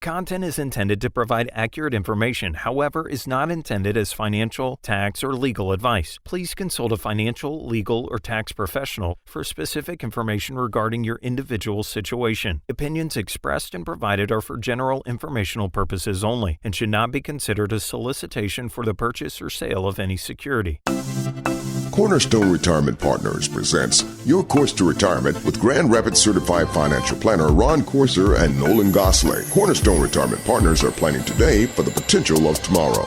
Content is intended to provide accurate information, however, is not intended as financial, tax, or legal advice. Please consult a financial, legal, or tax professional for specific information regarding your individual situation. Opinions expressed and provided are for general informational purposes only and should not be considered a solicitation for the purchase or sale of any security. Cornerstone Retirement Partners presents Your Course to Retirement with Grand Rapids Certified Financial Planner Ron Corser and Nolan Gosley. Cornerstone Retirement Partners are planning today for the potential of tomorrow.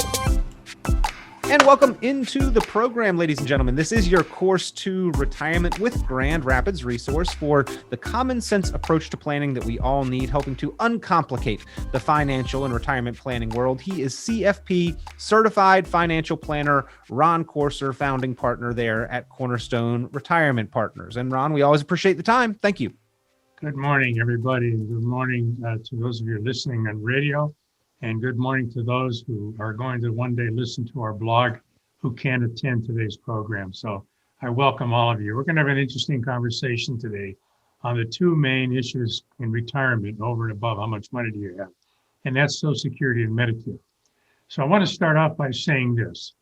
And welcome into the program, ladies and gentlemen. This is your Course to Retirement with Grand Rapids resource for the common sense approach to planning that we all need, helping to uncomplicate the financial and retirement planning world. He is CFP Certified Financial Planner Ron Corser, founding partner there at Cornerstone Retirement Partners. And Ron, we always appreciate the time. Thank you. Good morning, everybody. And good morning to those of you listening on radio. And good morning to those who are going to one day listen to our blog who can't attend today's program. So I welcome all of you. We're going to have an interesting conversation today on the two main issues in retirement over and above how much money do you have, and that's Social Security and Medicare. So I want to start off by saying this.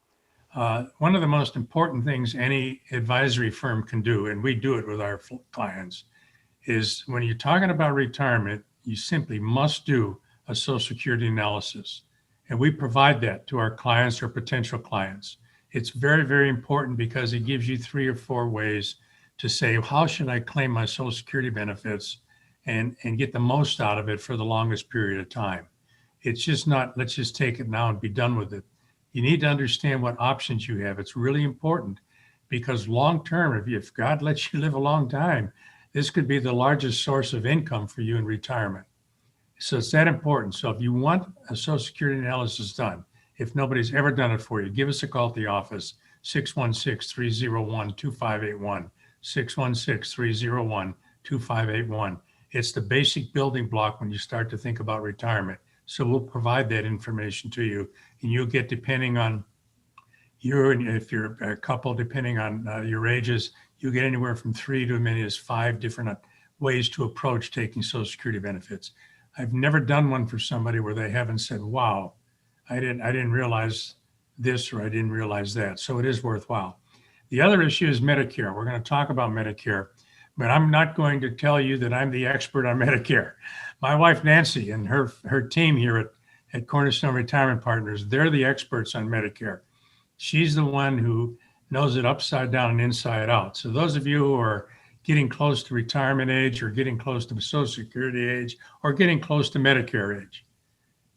One of the most important things any advisory firm can do, and we do it with our clients, is when you're talking about retirement, you simply must do a Social Security analysis. And we provide that to our clients or potential clients. It's very, very important because it gives you 3 or 4 ways to say, how should I claim my Social Security benefits and get the most out of it for the longest period of time? It's just not, let's just take it now and be done with it. You need to understand what options you have. It's really important because long-term, if God lets you live a long time, this could be the largest source of income for you in retirement. So it's that important. So if you want a Social Security analysis done, if nobody's ever done it for you, give us a call at the office, 616-301-2581, 616-301-2581. It's the basic building block when you start to think about retirement. So we'll provide that information to you, and you'll get, depending on you, and if you're a couple, depending on your ages, you'll get anywhere from 3 to as many as 5 different ways to approach taking Social Security benefits. I've never done one for somebody where they haven't said, wow, I didn't realize this or I didn't realize that. So it is worthwhile. The other issue is Medicare. We're going to talk about Medicare, but I'm not going to tell you that I'm the expert on Medicare. My wife, Nancy, and her team here at Cornerstone Retirement Partners, they're the experts on Medicare. She's the one who knows it upside down and inside out. So those of you who are getting close to retirement age or getting close to Social Security age or getting close to Medicare age,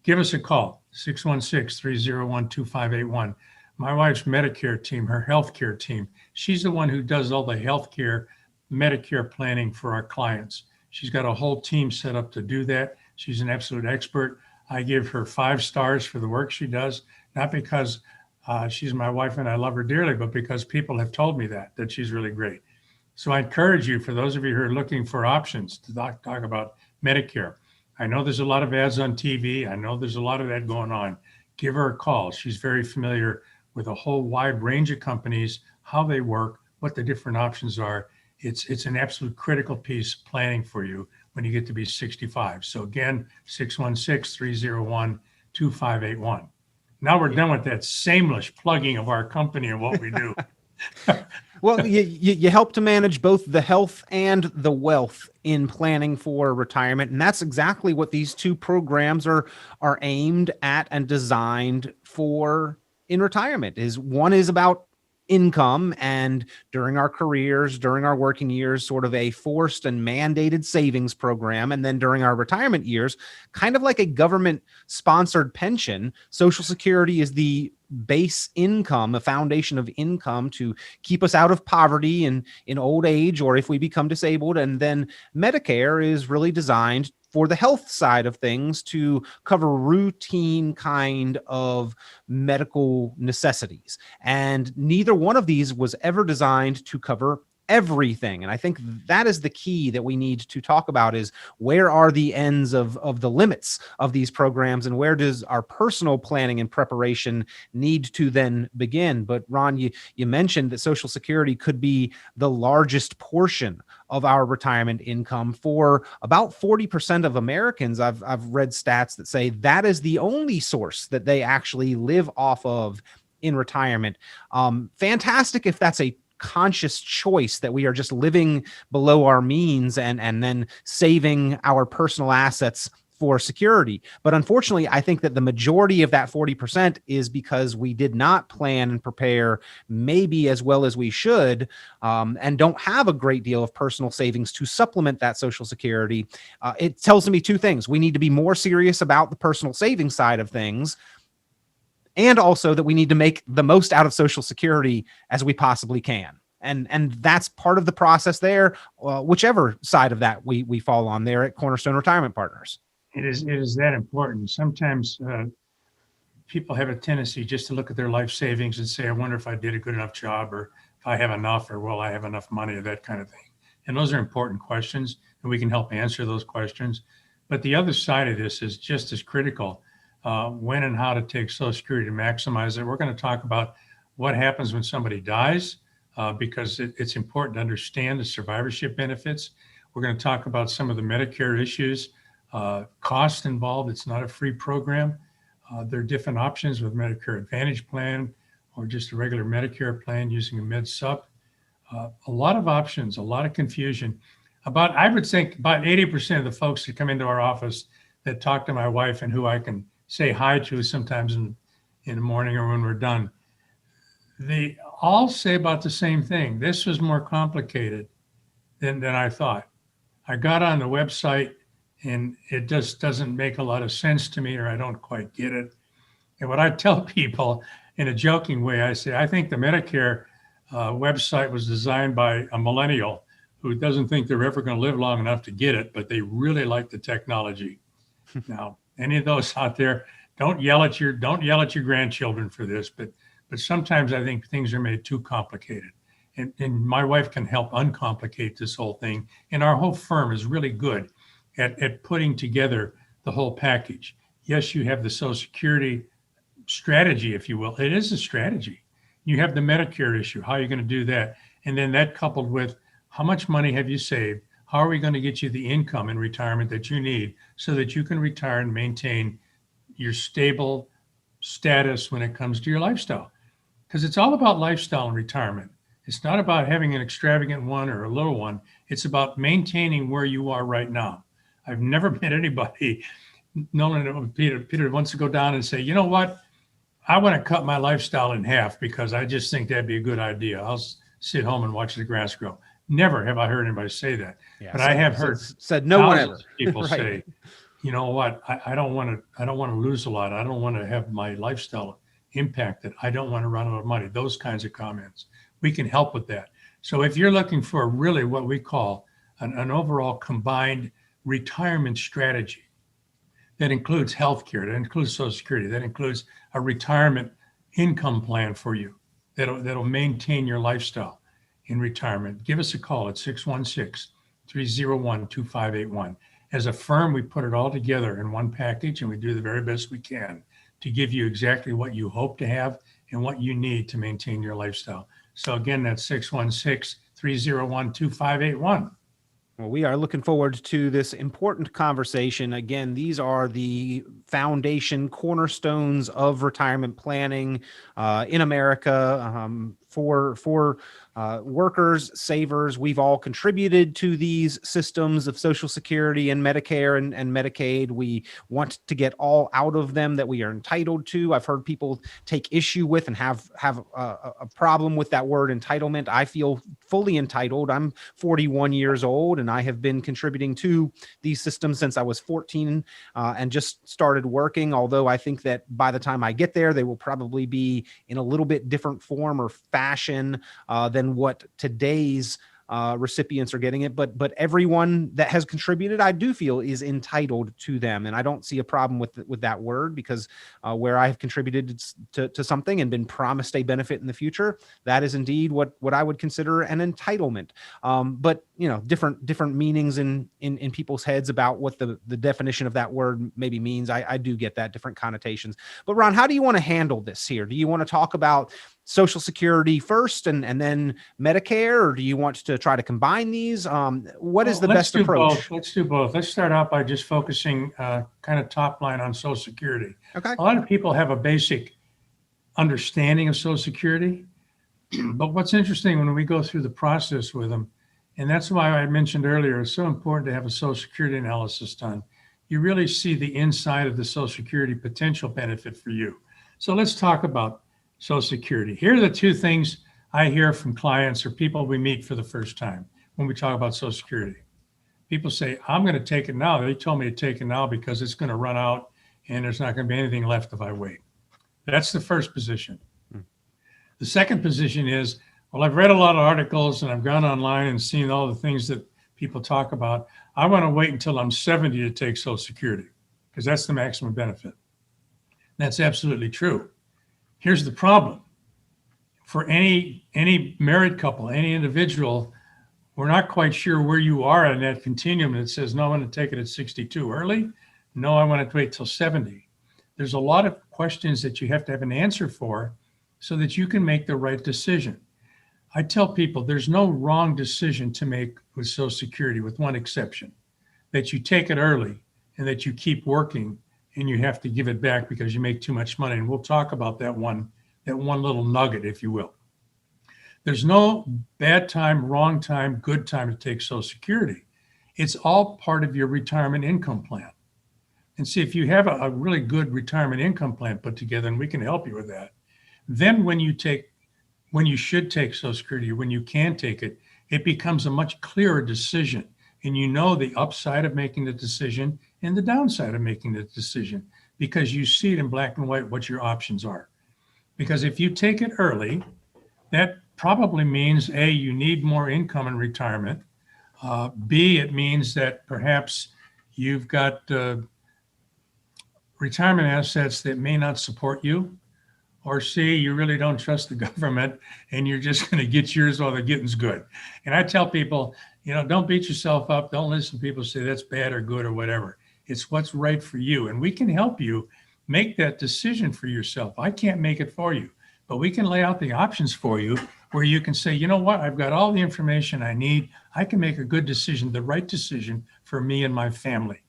give us a call, 616-301-2581. My wife's Medicare team, her healthcare team, she's the one who does all the healthcare Medicare planning for our clients. She's got a whole team set up to do that. She's an absolute expert. I give her 5 stars for the work she does, not because she's my wife and I love her dearly, but because people have told me that she's really great. So I encourage you, for those of you who are looking for options, to talk about Medicare. I know there's a lot of ads on TV. I know there's a lot of that going on. Give her a call. She's very familiar with a whole wide range of companies, how they work, what the different options are. It's an absolute critical piece planning for you when you get to be 65. So again, 616-301-2581. Now we're done with that shameless plugging of our company and what we do. Well, you help to manage both the health and the wealth in planning for retirement. And that's exactly what these 2 programs are aimed at and designed for in retirement. One is about income, and during our careers, during our working years, sort of a forced and mandated savings program. And then during our retirement years, kind of like a government sponsored pension, Social Security is the base income, a foundation of income to keep us out of poverty in old age or if we become disabled. And then Medicare is really designed for the health side of things to cover routine kind of medical necessities. And neither one of these was ever designed to cover everything. And I think that is the key that we need to talk about, is where are the ends of the limits of these programs, and where does our personal planning and preparation need to then begin? But Ron, you mentioned that Social Security could be the largest portion of our retirement income for about 40% of Americans. I've read stats that say that is the only source that they actually live off of in retirement. Fantastic if that's a conscious choice, that we are just living below our means and then saving our personal assets for security. But unfortunately, I think that the majority of that 40% is because we did not plan and prepare maybe as well as we should, and don't have a great deal of personal savings to supplement that Social Security. It tells me two things. We need to be more serious about the personal savings side of things, and also that we need to make the most out of Social Security as we possibly can. And that's part of the process there, whichever side of that we fall on there at Cornerstone Retirement Partners. It is that important. Sometimes people have a tendency just to look at their life savings and say, I wonder if I did a good enough job, or if I have enough, or will I have enough money, or that kind of thing. And those are important questions, and we can help answer those questions. But the other side of this is just as critical. When and how to take Social Security to maximize it. We're going to talk about what happens when somebody dies, because it's important to understand the survivorship benefits. We're going to talk about some of the Medicare issues, cost involved. It's not a free program. There are different options with Medicare Advantage plan, or just a regular Medicare plan using a Med Sup. A lot of options, a lot of confusion. I would think about 80% of the folks that come into our office that talk to my wife, and who I can say hi to sometimes in the morning or when we're done, they all say about the same thing. This was more complicated than I thought. I got on the website and it just doesn't make a lot of sense to me, or I don't quite get it. And what I tell people in a joking way, I say, I think the Medicare website was designed by a millennial who doesn't think they're ever going to live long enough to get it, but they really like the technology. Now, any of those out there, don't yell at your grandchildren for this, but sometimes I think things are made too complicated. And my wife can help uncomplicate this whole thing. And our whole firm is really good at putting together the whole package. Yes, you have the Social Security strategy, if you will. It is a strategy. You have the Medicare issue. How are you going to do that? And then that coupled with how much money have you saved? How are we going to get you the income in retirement that you need so that you can retire and maintain your stable status when it comes to your lifestyle? Because it's all about lifestyle in retirement. It's not about having an extravagant one or a little one. It's about maintaining where you are right now. I've never met anybody, Nolan, Peter wants to go down and say, you know what? I want to cut my lifestyle in half because I just think that'd be a good idea. I'll sit home and watch the grass grow. Never have I heard anybody say that. Yeah, but I have heard said no one ever. People right. say, you know what? I don't want to lose a lot. I don't want to have my lifestyle impacted. I don't want to run out of money. Those kinds of comments. We can help with that. So if you're looking for really what we call an overall combined retirement strategy that includes healthcare, that includes Social Security, that includes a retirement income plan for you that'll maintain your lifestyle in retirement, give us a call at 616-301-2581. As a firm, we put it all together in one package, and we do the very best we can to give you exactly what you hope to have and what you need to maintain your lifestyle. So again, that's 616-301-2581. Well, we are looking forward to this important conversation. Again, these are the foundation cornerstones of retirement planning in America for workers, savers. We've all contributed to these systems of Social Security and Medicare and Medicaid. We want to get all out of them that we are entitled to. I've heard people take issue with and have a problem with that word entitlement. I feel fully entitled. I'm 41 years old, and I have been contributing to these systems since I was 14 and just started working. Although I think that by the time I get there, they will probably be in a little bit different form or fashion than what today's recipients are getting it, but everyone that has contributed, I do feel, is entitled to them. And I don't see a problem with that word, because where I have contributed to something and been promised a benefit in the future, that is indeed what I would consider an entitlement. But different meanings in people's heads about what the definition of that word maybe means. I do get that, different connotations. But Ron, how do you want to handle this here? Do you want to talk about Social Security first and then Medicare, or do you want to try to combine these? What is the best approach? Let's do both. Let's start out by just focusing kind of top line on Social Security. Okay. A lot of people have a basic understanding of Social Security, but what's interesting when we go through the process with them, and that's why I mentioned earlier, it's so important to have a Social Security analysis done. You really see the inside of the Social Security potential benefit for you. So let's talk about Social Security. Here are the two things I hear from clients or people we meet for the first time when we talk about Social Security. People say, I'm going to take it now. They told me to take it now because it's going to run out and there's not going to be anything left if I wait. That's the first position. The second position is, well, I've read a lot of articles and I've gone online and seen all the things that people talk about. I want to wait until I'm 70 to take Social Security because that's the maximum benefit. That's absolutely true. Here's the problem. For any married couple, any individual, we're not quite sure where you are in that continuum that says, no, I want to take it at 62 early. No, I want to wait till 70. There's a lot of questions that you have to have an answer for so that you can make the right decision. I tell people there's no wrong decision to make with Social Security, with one exception, that you take it early and that you keep working and you have to give it back because you make too much money. And we'll talk about that one little nugget, if you will. There's no bad time, wrong time, good time to take Social Security. It's all part of your retirement income plan. And see, if you have a really good retirement income plan put together, and we can help you with that, then when you should take Social Security, when you can take it, it becomes a much clearer decision. And you know the upside of making the decision and the downside of making the decision because you see it in black and white what your options are. Because if you take it early, that probably means A, you need more income in retirement. B, it means that perhaps you've got retirement assets that may not support you. Or C, you really don't trust the government and you're just going to get yours while the getting's good. And I tell people, don't beat yourself up. Don't listen to people say that's bad or good or whatever. It's what's right for you. And we can help you make that decision for yourself. I can't make it for you, but we can lay out the options for you where you can say, you know what, I've got all the information I need. I can make a good decision, the right decision for me and my family.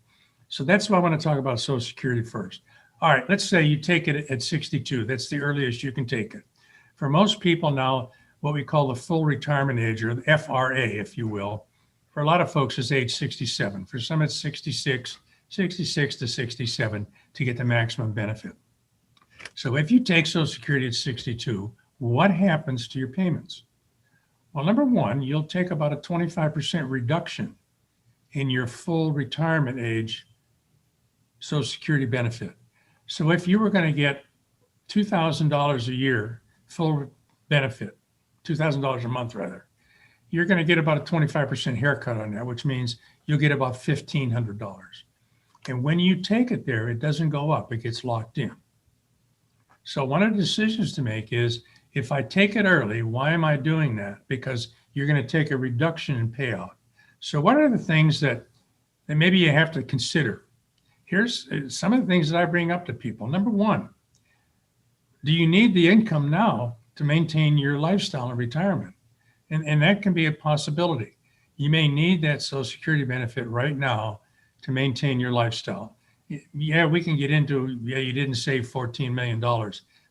So that's why I want to talk about Social Security first. All right, let's say you take it at 62. That's the earliest you can take it. For most people now, what we call the full retirement age, or the FRA, if you will, for a lot of folks is age 67. For some, it's 66 to 67 to get the maximum benefit. So if you take Social Security at 62, what happens to your payments? Well, number one, you'll take about a 25% reduction in your full retirement age Social Security benefit. So if you were going to get $2,000 a year full benefit, $2,000 a month rather, you're going to get about a 25% haircut on that, which means you'll get about $1,500. And when you take it there, it doesn't go up, it gets locked in. So one of the decisions to make is, if I take it early, why am I doing that? Because you're going to take a reduction in payout. So what are the things that maybe you have to consider? Here's some of the things that I bring up to people. Number one, do you need the income now to maintain your lifestyle in retirement? And that can be a possibility. You may need that Social Security benefit right now to maintain your lifestyle. Yeah, we can get into, you didn't save $14 million.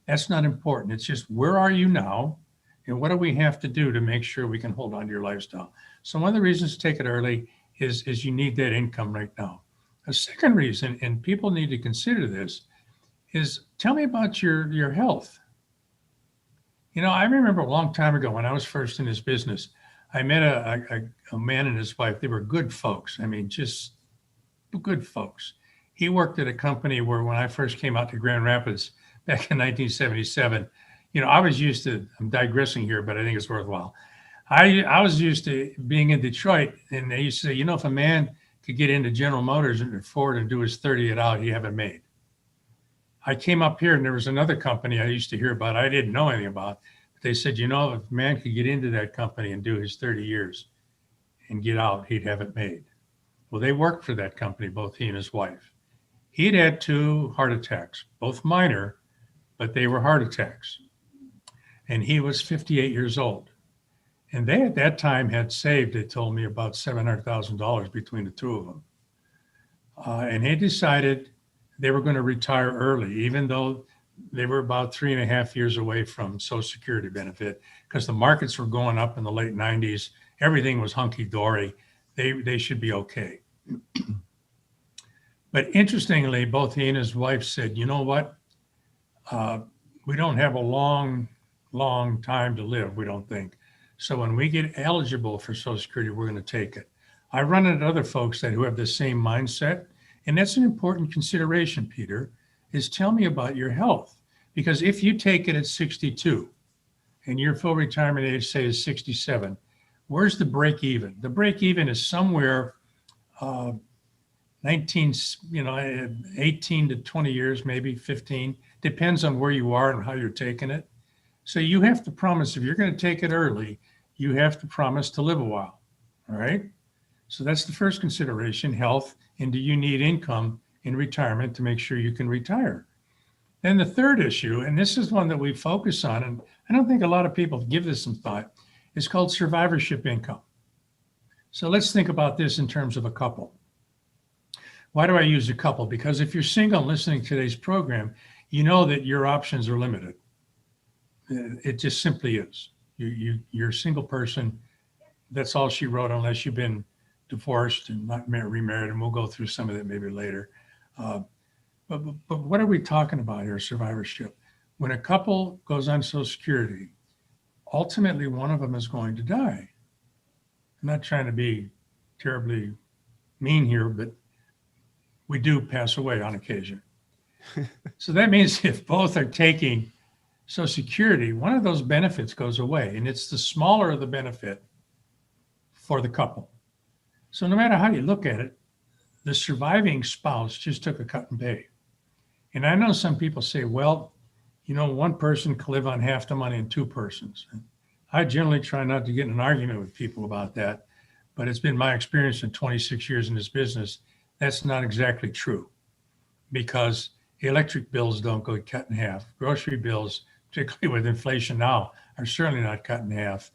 That's not important. It's just, where are you now? And what do we have to do to make sure we can hold on to your lifestyle? So one of the reasons to take it early is you need that income right now. A second reason, and people need to consider this, is tell me about your health. I remember a long time ago when I was first in this business, I met a man and his wife. They were good folks. I mean, just good folks. He worked at a company where, when I first came out to Grand Rapids back in 1977, I was used to, I'm digressing here, but I think it's worthwhile. I was used to being in Detroit, and they used to say, if a man could get into General Motors and Ford and do his 30 it out, he have it made. I came up here and there was another company I used to hear about. I didn't know anything about. But they said, if a man could get into that company and do his 30 years and get out, he'd have it made. Well, they worked for that company, both he and his wife. He'd had 2 heart attacks, both minor, but they were heart attacks. And he was 58 years old. And they at that time had saved, they told me, about $700,000 between the 2 of them. And they decided they were going to retire early, even though they were about 3.5 years away from Social Security benefit, because the markets were going up in the late 90s. Everything was hunky-dory. They should be okay. But interestingly, both he and his wife said, you know what? We don't have a long time to live, we don't think. So when we get eligible for Social Security, we're going to take it. I run into other folks who have the same mindset. And that's an important consideration, Peter, is tell me about your health. Because if you take it at 62 and your full retirement age, say, is 67, where's the break even? The break even is somewhere 18 to 20 years, maybe 15, depends on where you are and how you're taking it. So you have to promise, if you're going to take it early, you have to promise to live a while. All right. So that's the first consideration, health. And do you need income in retirement to make sure you can retire? Then the third issue, and this is one that we focus on, and I don't think a lot of people give this some thought, is called survivorship income. So let's think about this in terms of a couple. Why do I use a couple? Because if you're single and listening to today's program, you know that your options are limited. It just simply is. You're a single person. That's all she wrote, unless you've been divorced and not remarried, and we'll go through some of that maybe later. But what are we talking about here, survivorship? When a couple goes on Social Security, ultimately one of them is going to die. I'm not trying to be terribly mean here, but we do pass away on occasion. So that means if both are taking Social Security, one of those benefits goes away, and it's the smaller of the benefit for the couple. So no matter how you look at it, the surviving spouse just took a cut and pay. And I know some people say, well, one person can live on half the money in 2 persons. And I generally try not to get in an argument with people about that, but it's been my experience in 26 years in this business, that's not exactly true, because electric bills don't go cut in half. Grocery bills, particularly with inflation now, are certainly not cut in half.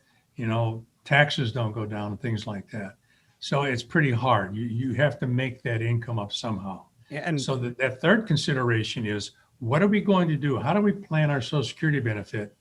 Taxes don't go down and things like that. So it's pretty hard. You have to make that income up somehow. Yeah, and so that third consideration is, what are we going to do? How do we plan our Social Security benefit?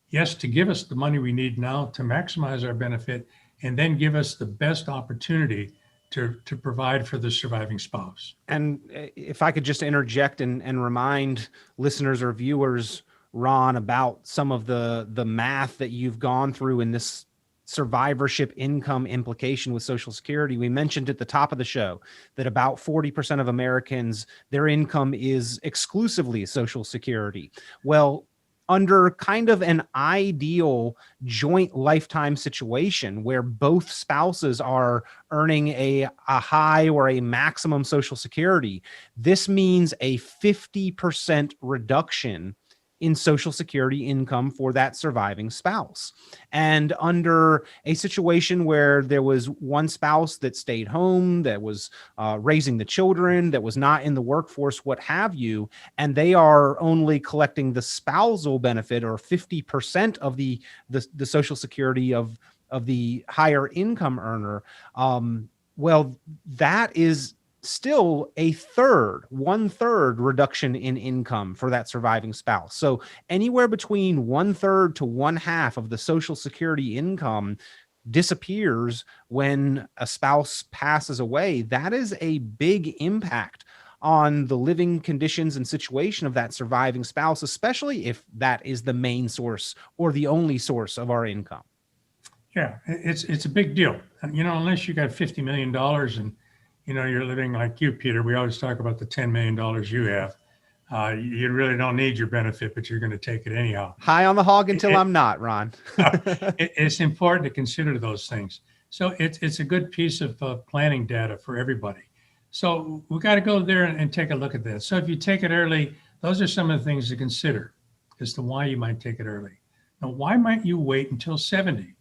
Yes, to give us the money we need now to maximize our benefit, and then give us the best opportunity to provide for the surviving spouse. And if I could just interject and remind listeners or viewers, Ron, about some of the math that you've gone through in this survivorship income implication with Social Security. We mentioned at the top of the show that about 40% of Americans, their income is exclusively Social Security. Well, under kind of an ideal joint lifetime situation where both spouses are earning a high or a maximum Social Security, this means a 50% reduction in Social Security income for that surviving spouse. And under a situation where there was one spouse that stayed home, that was raising the children, that was not in the workforce, what have you, and they are only collecting the spousal benefit or 50% of the Social Security of the higher income earner, well, that is still a 1/3 reduction in income for that surviving spouse. So anywhere between 1/3 to 1/2 of the Social Security income disappears when a spouse passes away. That is a big impact on the living conditions and situation of that surviving spouse, especially if that is the main source or the only source of our income. Yeah, it's a big deal. Unless you got $50 million and you're living like you, Peter. We always talk about the $10 million you have. You really don't need your benefit, but you're going to take it anyhow. High on the hog until I'm not, Ron. It's important to consider those things. So it's a good piece of planning data for everybody. So we got to go there and take a look at that. So if you take it early, those are some of the things to consider as to why you might take it early. Now, why might you wait until 70?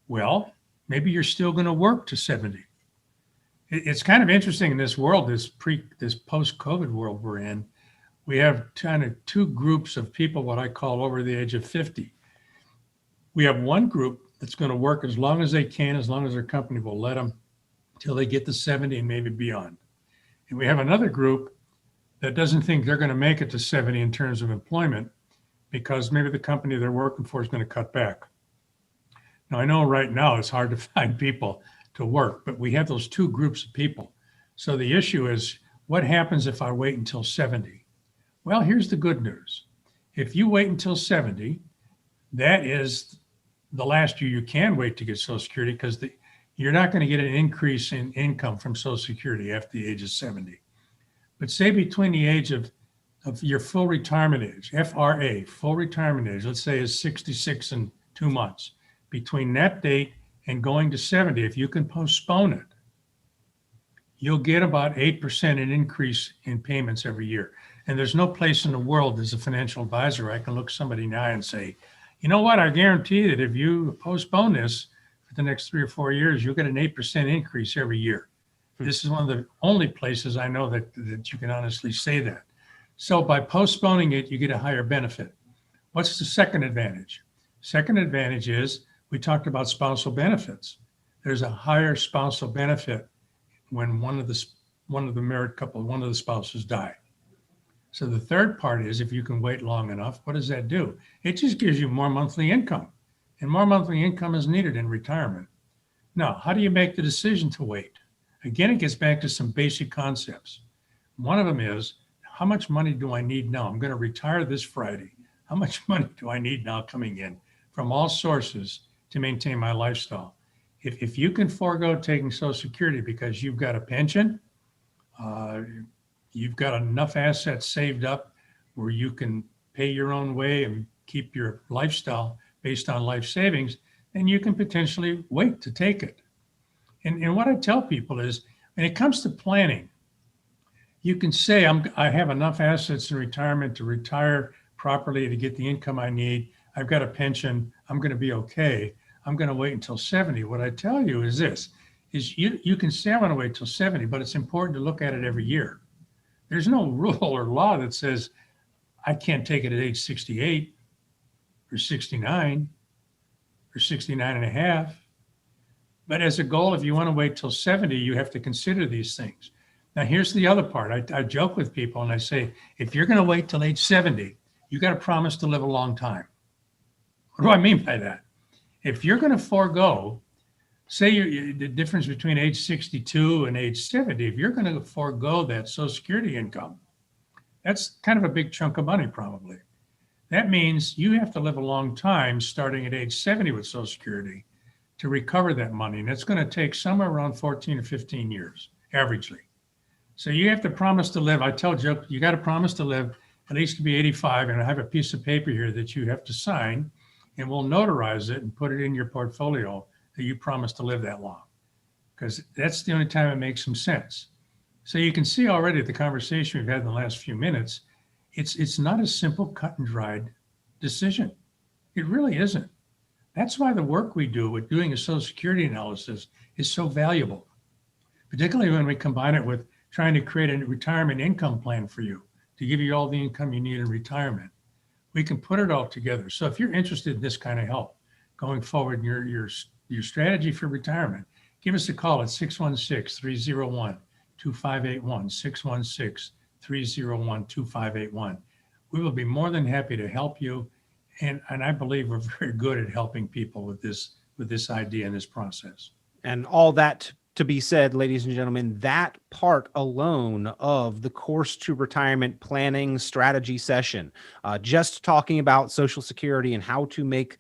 Well, maybe you're still going to work to 70. It's kind of interesting in this world, this post-COVID world we're in. We have kind of two groups of people, what I call over the age of 50. We have one group that's going to work as long as they can, as long as their company will let them, till they get to 70 and maybe beyond. And we have another group that doesn't think they're going to make it to 70 in terms of employment because maybe the company they're working for is going to cut back. Now, I know right now it's hard to find people to work, but we have those two groups of people. So the issue is, what happens if I wait until 70? Well, here's the good news. If you wait until 70, that is the last year you can wait to get Social Security, because you're not going to get an increase in income from Social Security after the age of 70. But say between the age of your full retirement age, FRA, full retirement age, let's say is 66 and 2 months. Between that date and going to 70, if you can postpone it, you'll get about 8% in increase in payments every year. And there's no place in the world as a financial advisor I can look somebody in the eye and say, you know what, I guarantee that if you postpone this for the next 3 or 4 years, you'll get an 8% increase every year. This is one of the only places I know that you can honestly say that. So by postponing it, you get a higher benefit. What's the second advantage? Second advantage is, we talked about spousal benefits. There's a higher spousal benefit when one of the married couple, one of the spouses die. So the third part is, if you can wait long enough, what does that do? It just gives you more monthly income, and more monthly income is needed in retirement. Now, how do you make the decision to wait? Again, it gets back to some basic concepts. One of them is, how much money do I need now? I'm going to retire this Friday. How much money do I need now coming in from all sources to maintain my lifestyle? If you can forego taking Social Security because you've got a pension, you've got enough assets saved up where you can pay your own way and keep your lifestyle based on life savings, then you can potentially wait to take it. And what I tell people is, when it comes to planning, you can say, I have enough assets in retirement to retire properly to get the income I need. I've got a pension. I'm going to be okay. I'm going to wait until 70. What I tell you is this, is you can say I want to wait till 70, but it's important to look at it every year. There's no rule or law that says I can't take it at age 68 or 69 or 69 and a half. But as a goal, if you want to wait till 70, you have to consider these things. Now, here's the other part. I joke with people and I say, if you're going to wait till age 70, you got to promise to live a long time. What do I mean by that? If you're going to forego, say the difference between age 62 and age 70, if you're going to forego that Social Security income, that's kind of a big chunk of money probably. That means you have to live a long time starting at age 70 with Social Security to recover that money. And it's going to take somewhere around 14 or 15 years, averagely. So you have to promise to live. I tell joke, you got to promise to live at least to be 85. And I have a piece of paper here that you have to sign, and we'll notarize it and put it in your portfolio that you promise to live that long, because that's the only time it makes some sense. So you can see already the conversation we've had in the last few minutes, it's not a simple cut and dried decision. It really isn't. That's why the work we do with doing a Social Security analysis is so valuable, particularly when we combine it with trying to create a retirement income plan for you to give you all the income you need in retirement. We can put it all together. So if you're interested in this kind of help going forward in your strategy for retirement, give us a call at 616-301-2581, 616-301-2581. We will be more than happy to help you. And I believe we're very good at helping people with this idea and this process. And all that to be said, ladies and gentlemen, that part alone of the Course to Retirement Planning Strategy session, just talking about Social Security and how to make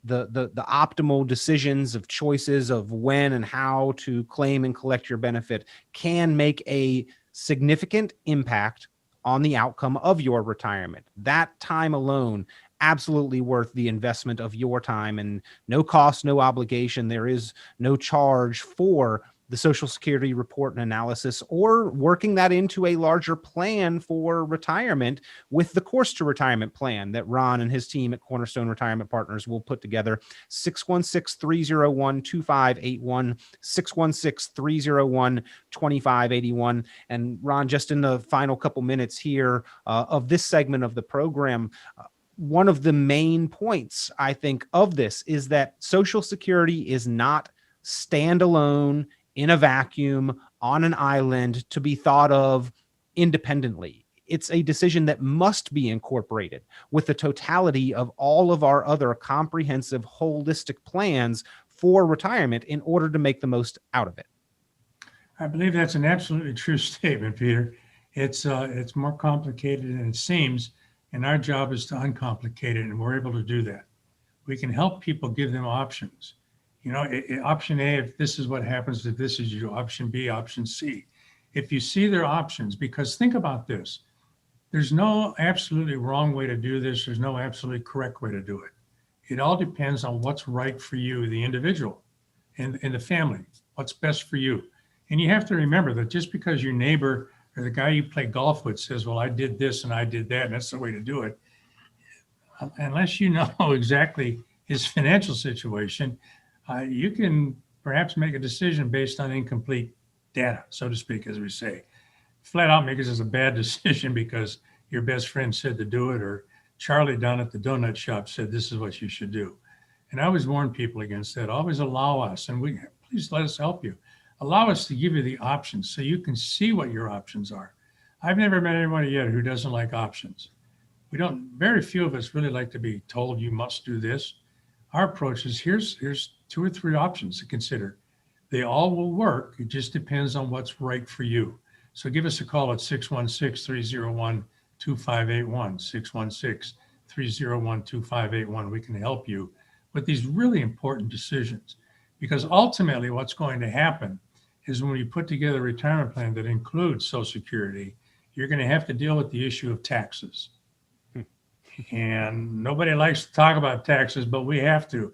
the optimal decisions of choices of when and how to claim and collect your benefit, can make a significant impact on the outcome of your retirement. That time alone, absolutely worth the investment of your time, and no cost, no obligation. There is no charge for the Social Security report and analysis, or working that into a larger plan for retirement with the Course to Retirement plan that Ron and his team at Cornerstone Retirement Partners will put together. 616-301-2581, 616-301-2581. And Ron, just in the final couple minutes here of this segment of the program, one of the main points, I think, of this is that Social Security is not standalone in a vacuum on an island to be thought of independently. It's a decision that must be incorporated with the totality of all of our other comprehensive, holistic plans for retirement in order to make the most out of it. I believe that's an absolutely true statement, Peter. It's more complicated than it seems, and our job is to uncomplicate it, and we're able to do that. We can help people, give them options. You know, option A, if this is what happens, if this is you, option B, option C. If you see their options, because think about this, there's no absolutely wrong way to do this. There's no absolutely correct way to do it. It all depends on what's right for you, the individual and the family, what's best for you. And you have to remember that just because your neighbor or the guy you play golf with says, well, I did this and I did that, and that's the way to do it, unless you know exactly his financial situation, you can perhaps make a decision based on incomplete data, so to speak, as we say. Flat out make it as a bad decision because your best friend said to do it, or Charlie down at the donut shop said this is what you should do. And I always warn people against that. Always allow us, and please let us help you. Allow us to give you the options so you can see what your options are. I've never met anybody yet who doesn't like options. Very few of us really like to be told you must do this. Our approach is here's 2 or 3 options to consider. They all will work. It just depends on what's right for you. So give us a call at 616-301-2581, 616-301-2581. We can help you with these really important decisions, because ultimately what's going to happen is when you put together a retirement plan that includes Social Security, you're going to have to deal with the issue of taxes. And nobody likes to talk about taxes, but we have to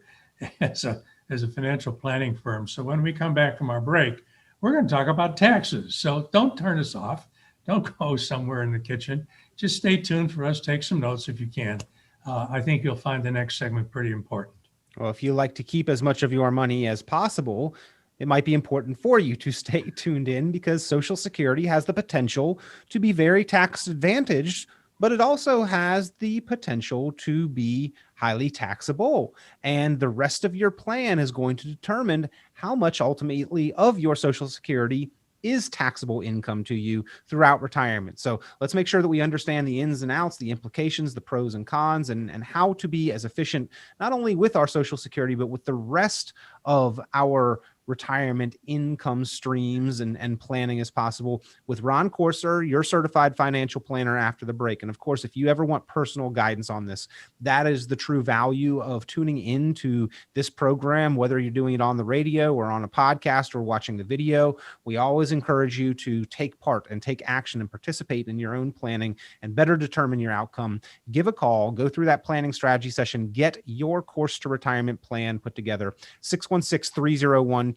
as a financial planning firm. So when we come back from our break, we're going to talk about taxes. So don't turn us off. Don't go somewhere in the kitchen. Just stay tuned for us. Take some notes if you can. I think you'll find the next segment pretty important. Well, if you like to keep as much of your money as possible, it might be important for you to stay tuned in, because Social Security has the potential to be very tax advantaged, but it also has the potential to be highly taxable. And the rest of your plan is going to determine how much ultimately of your Social Security is taxable income to you throughout retirement. So let's make sure that we understand the ins and outs, the implications, the pros and cons, and how to be as efficient, not only with our Social Security, but with the rest of our retirement income streams and planning as possible with Ron Corser, your certified financial planner, after the break. And of course, if you ever want personal guidance on this, that is the true value of tuning into this program, whether you're doing it on the radio or on a podcast or watching the video. We always encourage you to take part and take action and participate in your own planning and better determine your outcome. Give a call, go through that planning strategy session, get your Course to Retirement plan put together. 616-301-2581,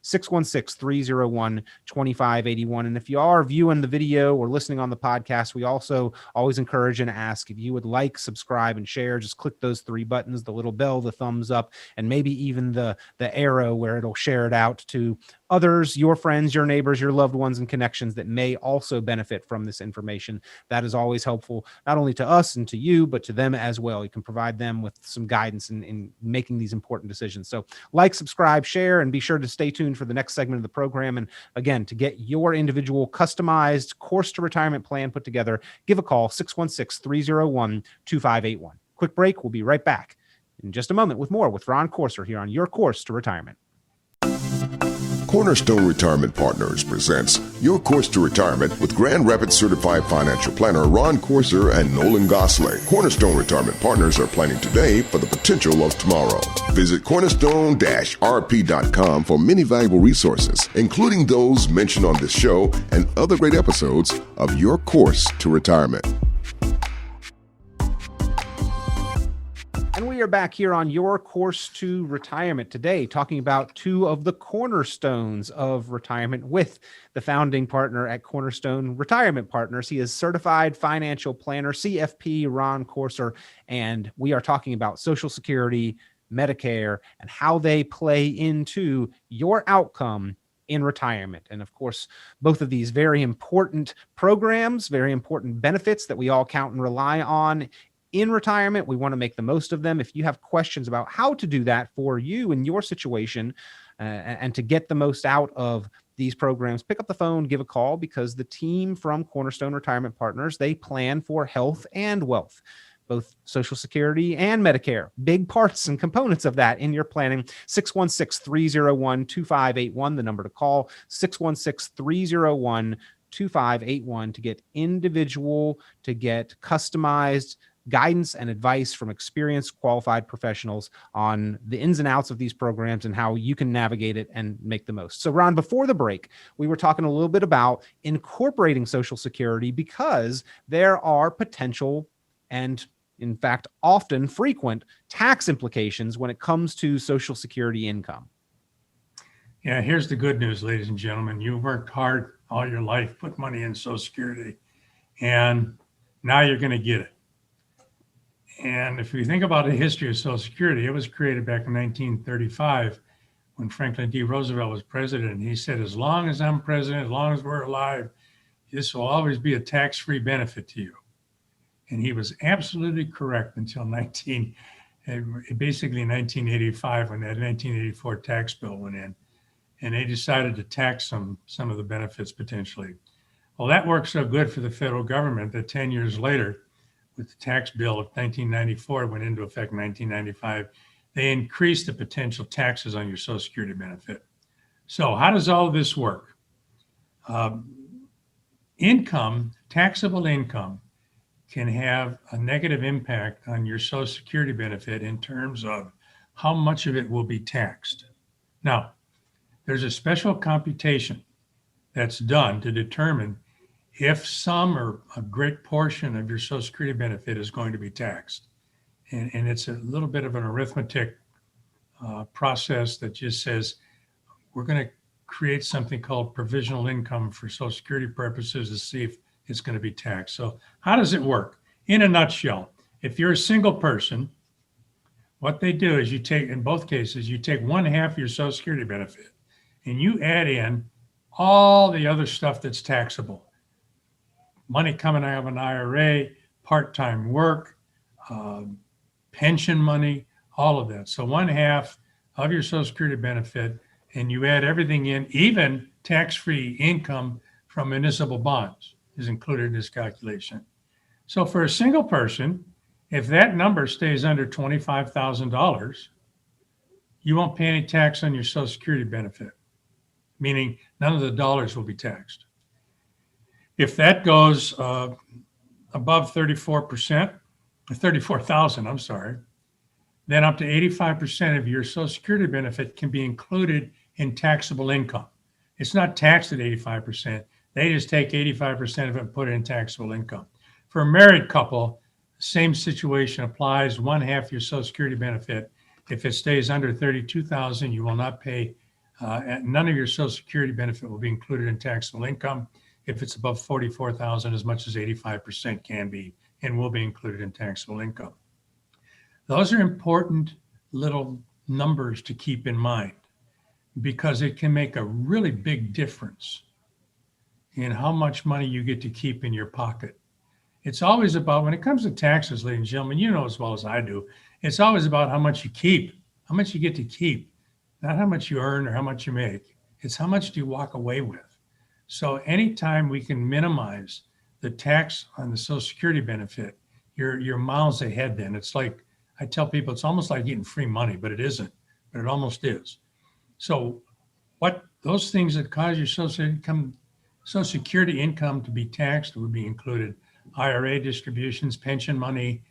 616-301-2581. And if you are viewing the video or listening on the podcast, we also always encourage and ask if you would like, subscribe, and share. Just click those 3 buttons, the little bell, the thumbs up, and maybe even the arrow where it'll share it out to others, your friends, your neighbors, your loved ones, and connections that may also benefit from this information. That is always helpful, not only to us and to you, but to them as well. You can provide them with some guidance in making these important decisions. So like, subscribe, share, and be sure to stay tuned for the next segment of the program. And again, to get your individual customized Course to Retirement plan put together, give a call, 616-301-2581. Quick break. We'll be right back in just a moment with more with Ron Corser here on Your Course to Retirement. Cornerstone Retirement Partners presents Your Course to Retirement with Grand Rapids Certified Financial Planner Ron Corser and Nolan Gosley. Cornerstone Retirement Partners are planning today for the potential of tomorrow. Visit cornerstone-rp.com for many valuable resources, including those mentioned on this show and other great episodes of Your Course to Retirement. And we are back here on Your Course to Retirement today, talking about two of the cornerstones of retirement with the founding partner at Cornerstone Retirement Partners. He is Certified Financial Planner, CFP, Ron Corser, and we are talking about Social Security, Medicare, and how they play into your outcome in retirement. And of course, both of these very important programs, very important benefits that we all count and rely on in retirement. We want to make the most of them. If you have questions about how to do that for you in your situation and to get the most out of these programs, pick up the phone, give a call, because the team from Cornerstone Retirement Partners, they plan for health and wealth, both Social Security and Medicare, big parts and components of that in your planning. 616-301-2581, the number to call, 616-301-2581 to get individual, to get customized guidance and advice from experienced, qualified professionals on the ins and outs of these programs and how you can navigate it and make the most. So, Ron, before the break, we were talking a little bit about incorporating Social Security because there are potential and, in fact, often frequent tax implications when it comes to Social Security income. Yeah, here's the good news, ladies and gentlemen. You worked hard all your life, put money in Social Security, and now you're going to get it. And if we think about the history of Social Security, it was created back in 1935 when Franklin D. Roosevelt was president. He said, as long as I'm president, as long as we're alive, this will always be a tax-free benefit to you. And he was absolutely correct until basically 1985, when that 1984 tax bill went in. And they decided to tax some of the benefits potentially. Well, that worked so good for the federal government that 10 years later, with the tax bill of 1994 went into effect in 1995, they increased the potential taxes on your Social Security benefit. So how does all of this work? Taxable income can have a negative impact on your Social Security benefit in terms of how much of it will be taxed. Now, there's a special computation that's done to determine if some or a great portion of your Social Security benefit is going to be taxed. And it's a little bit of an arithmetic process that just says, we're going to create something called provisional income for Social Security purposes to see if it's going to be taxed. So how does it work? In a nutshell, if you're a single person, what they do is in both cases, you take 1/2 of your Social Security benefit and you add in all the other stuff that's taxable. Money coming out of an IRA, part-time work, pension money, all of that. So 1/2 of your Social Security benefit, and you add everything in, even tax-free income from municipal bonds is included in this calculation. So for a single person, if that number stays under $25,000, you won't pay any tax on your Social Security benefit, meaning none of the dollars will be taxed. If that goes above 34,000, then up to 85% of your Social Security benefit can be included in taxable income. It's not taxed at 85%. They just take 85% of it and put it in taxable income. For a married couple, same situation applies. 1/2 your Social Security benefit. If it stays under 32,000, you will not pay. None of your Social Security benefit will be included in taxable income. If it's above 44,000, as much as 85% can be and will be included in taxable income. Those are important little numbers to keep in mind because it can make a really big difference in how much money you get to keep in your pocket. It's always about, when it comes to taxes, ladies and gentlemen, you know as well as I do, it's always about how much you keep, how much you get to keep, not how much you earn or how much you make. It's how much do you walk away with. So anytime we can minimize the tax on the Social Security benefit, you're miles ahead then. It's like, I tell people, it's almost like getting free money, but it isn't, but it almost is. So what those things that cause your Social Security income to be taxed would be included. IRA distributions, pension money,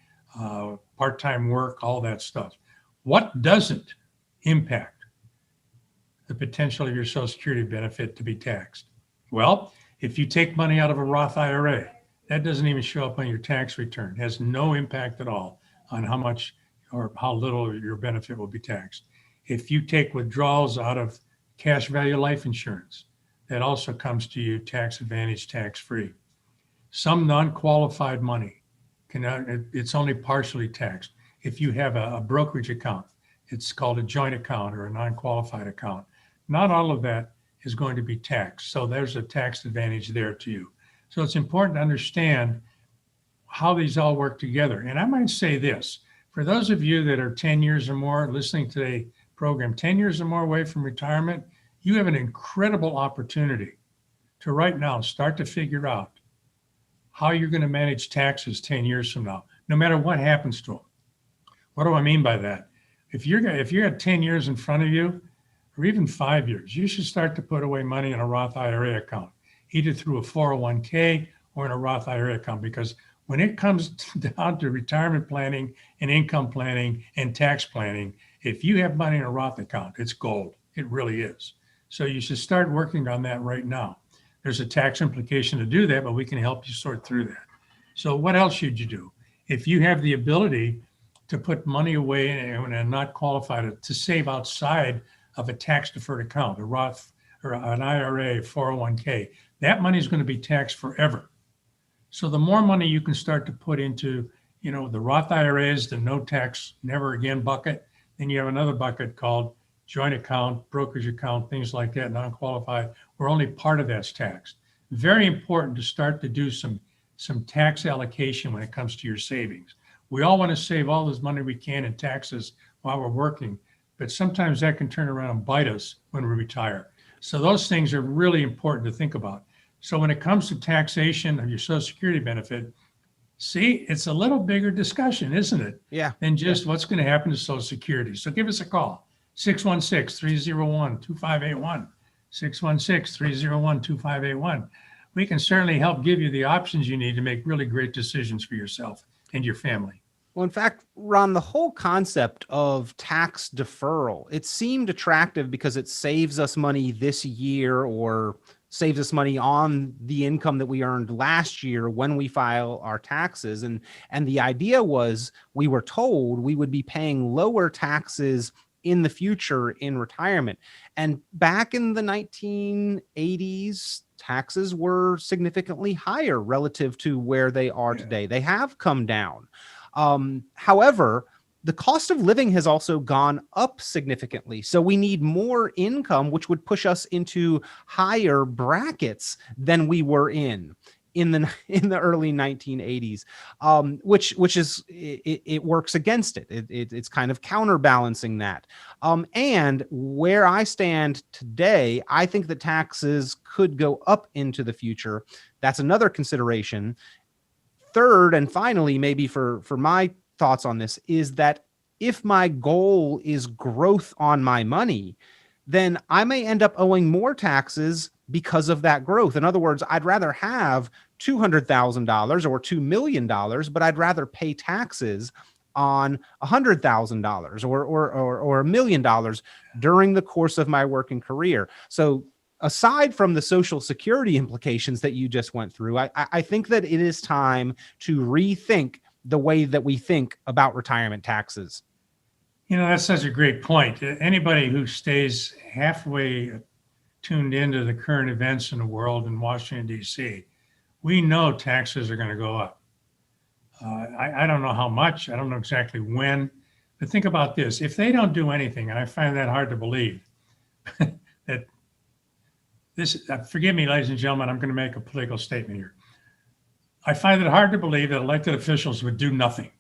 part-time work, all that stuff. What doesn't impact the potential of your Social Security benefit to be taxed? Well, if you take money out of a Roth IRA, that doesn't even show up on your tax return. It has no impact at all on how much or how little your benefit will be taxed. If you take withdrawals out of cash value life insurance, that also comes to you tax advantage, tax-free. Some non-qualified money, it's only partially taxed. If you have a brokerage account, it's called a joint account or a non-qualified account. Not all of that is going to be taxed. So there's a tax advantage there to you. So it's important to understand how these all work together. And I might say this, for those of you that are 10 years or more listening to the program, 10 years or more away from retirement, you have an incredible opportunity to right now start to figure out how you're going to manage taxes 10 years from now, no matter what happens to them. What do I mean by that? If you have 10 years in front of you, or even 5 years, you should start to put away money in a Roth IRA account, either through a 401k or in a Roth IRA account, because when it comes down to retirement planning and income planning and tax planning, if you have money in a Roth account, it's gold. It really is. So you should start working on that right now. There's a tax implication to do that, but we can help you sort through that. So what else should you do? If you have the ability to put money away and not qualified to save outside of a tax-deferred account, a Roth or an IRA, 401k, that money is going to be taxed forever. So the more money you can start to put into, the Roth IRAs, the no tax, never again bucket, then you have another bucket called joint account, brokerage account, things like that, non-qualified, where only part of that's taxed. Very important to start to do some tax allocation when it comes to your savings. We all want to save all this money we can in taxes while we're working, but sometimes that can turn around and bite us when we retire. So those things are really important to think about. So when it comes to taxation of your Social Security benefit, see, it's a little bigger discussion, isn't it? Yeah. Than just what's going to happen to Social Security. So give us a call, 616-301-2581, 616-301-2581. We can certainly help give you the options you need to make really great decisions for yourself and your family. Well, in fact, Ron, the whole concept of tax deferral, it seemed attractive because it saves us money this year or saves us money on the income that we earned last year when we file our taxes. And the idea was we were told we would be paying lower taxes in the future in retirement. And back in the 1980s, taxes were significantly higher relative to where they are today. They have come down. However, the cost of living has also gone up significantly. So we need more income, which would push us into higher brackets than we were in the early 1980s, which is, it works against it. It's kind of counterbalancing that. And where I stand today, I think the taxes could go up into the future. That's another consideration. Third, and finally, maybe for my thoughts on this, is that if my goal is growth on my money, then I may end up owing more taxes because of that growth. In other words, I'd rather have $200,000 or $2 million, but I'd rather pay taxes on $100,000 or $1 million during the course of my working career. So aside from the Social Security implications that you just went through, I think that it is time to rethink the way that we think about retirement taxes. That's such a great point. Anybody who stays halfway tuned into the current events in the world in Washington, D.C., we know taxes are going to go up. I don't know how much, I don't know exactly when, but think about this. If they don't do anything, and I find that hard to believe, that this, forgive me, ladies and gentlemen, I'm going to make a political statement here. I find it hard to believe that elected officials would do nothing.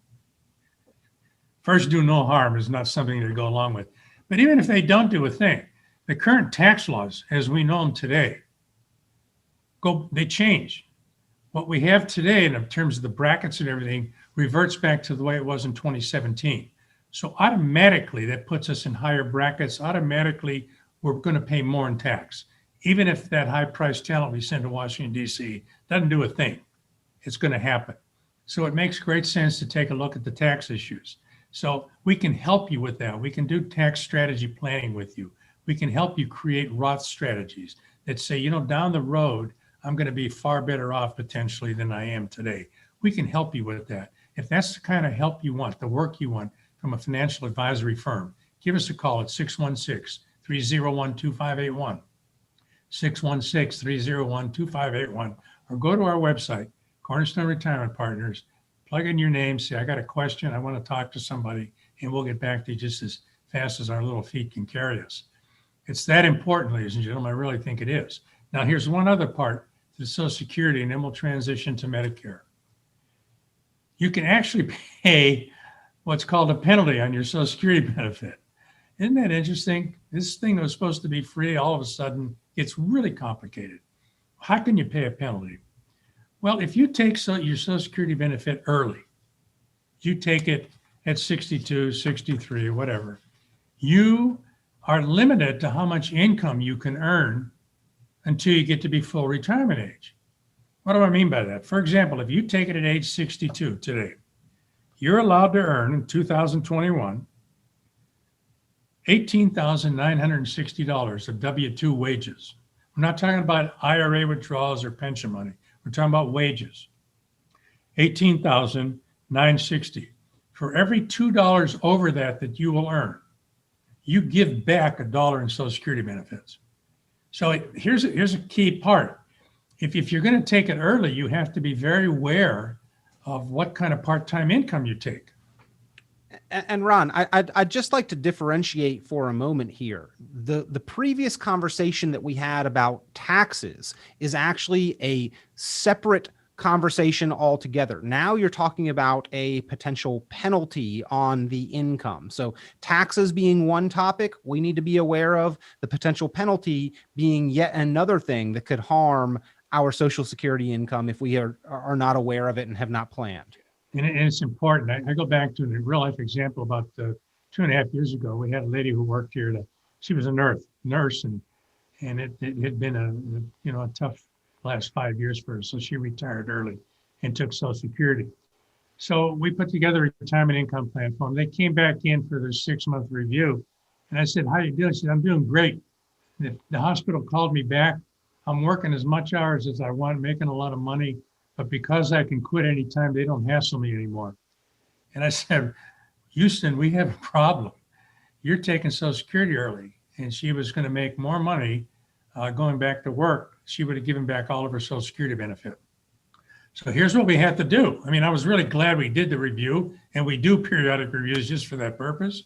First, do no harm is not something to go along with. But even if they don't do a thing, the current tax laws, as we know them today, they change. What we have today in terms of the brackets and everything reverts back to the way it was in 2017. So automatically that puts us in higher brackets. Automatically we're going to pay more in tax. Even if that high-priced talent we send to Washington, D.C. doesn't do a thing, it's going to happen. So it makes great sense to take a look at the tax issues. So we can help you with that. We can do tax strategy planning with you. We can help you create Roth strategies that say, you know, down the road, I'm going to be far better off potentially than I am today. We can help you with that. If that's the kind of help you want, the work you want from a financial advisory firm, give us a call at 616-301-2581, 616-301-2581, or go to our website, Cornerstone Retirement Partners, plug in your name, say, I got a question, I want to talk to somebody, and we'll get back to you just as fast as our little feet can carry us. It's that important, ladies and gentlemen. I really think it is. Now, here's one other part to Social Security, and then we'll transition to Medicare. You can actually pay what's called a penalty on your Social Security benefit. Isn't that interesting? This thing that was supposed to be free, all of a sudden, it's really complicated. How can you pay a penalty? Well, if you take your Social Security benefit early, you take it at 62, 63, whatever, you are limited to how much income you can earn until you get to be full retirement age. What do I mean by that? For example, if you take it at age 62 today, you're allowed to earn in 2021 $18,960 of W-2 wages. We're not talking about IRA withdrawals or pension money. We're talking about wages. $18,960. For every $2 over that you will earn, you give back $1 in Social Security benefits. So here's a key part. If you're going to take it early, you have to be very aware of what kind of part-time income you take. And Ron, I'd just like to differentiate for a moment here. The previous conversation that we had about taxes is actually a separate conversation altogether. Now you're talking about a potential penalty on the income. So taxes being one topic we need to be aware of, the potential penalty being yet another thing that could harm our Social Security income if we are not aware of it and have not planned. And it's important. I go back to a real life example. About 2.5 years ago, we had a lady who worked here. She was a nurse, and it had been a tough last 5 years for her. So she retired early and took Social Security. So we put together a retirement income plan for them. They came back in for their 6-month review, and I said, "How you doing?" She said, "I'm doing great." The hospital called me back. "I'm working as much hours as I want, making a lot of money. But because I can quit anytime, they don't hassle me anymore." And I said, "Houston, we have a problem. You're taking Social Security early." And she was going to make more money going back to work. She would have given back all of her Social Security benefit. So here's what we had to do. I mean, I was really glad we did the review, and we do periodic reviews just for that purpose,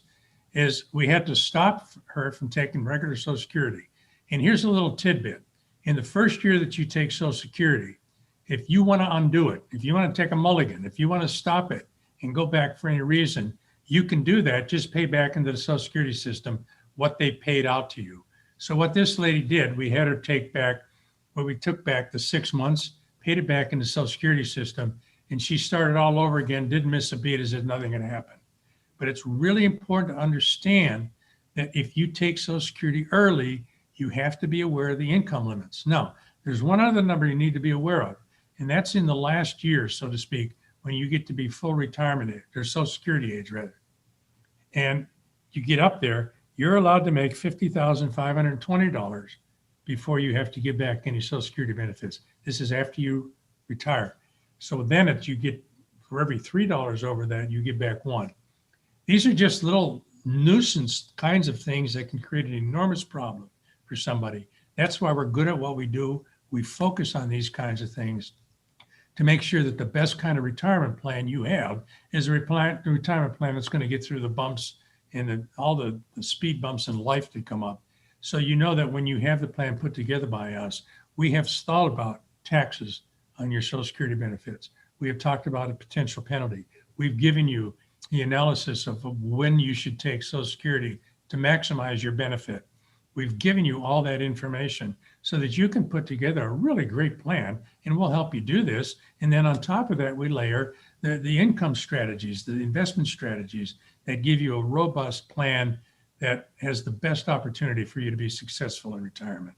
is we had to stop her from taking regular Social Security. And here's a little tidbit. In the first year that you take Social Security, if you want to undo it, if you want to take a mulligan, if you want to stop it and go back for any reason, you can do that. Just pay back into the Social Security system what they paid out to you. So what this lady did, we had her take back, we took back the 6 months, paid it back in the Social Security system, and she started all over again, didn't miss a beat, as if nothing had happened. But it's really important to understand that if you take Social Security early, you have to be aware of the income limits. Now, there's one other number you need to be aware of, and that's in the last year, so to speak, when you get to be full retirement age, or Social Security age, rather. And you get up there, you're allowed to make $50,520 before you have to give back any Social Security benefits. This is after you retire. So then if you get, for every $3 over that, you give back $1. These are just little nuisance kinds of things that can create an enormous problem for somebody. That's why we're good at what we do. We focus on these kinds of things to make sure that the best kind of retirement plan you have is a retirement plan that's going to get through the bumps and all the speed bumps in life that come up. So you know that when you have the plan put together by us, we have thought about taxes on your Social Security benefits. We have talked about a potential penalty. We've given you the analysis of when you should take Social Security to maximize your benefit. We've given you all that information so that you can put together a really great plan, and we'll help you do this. And then on top of that, we layer the income strategies, the investment strategies that give you a robust plan that has the best opportunity for you to be successful in retirement.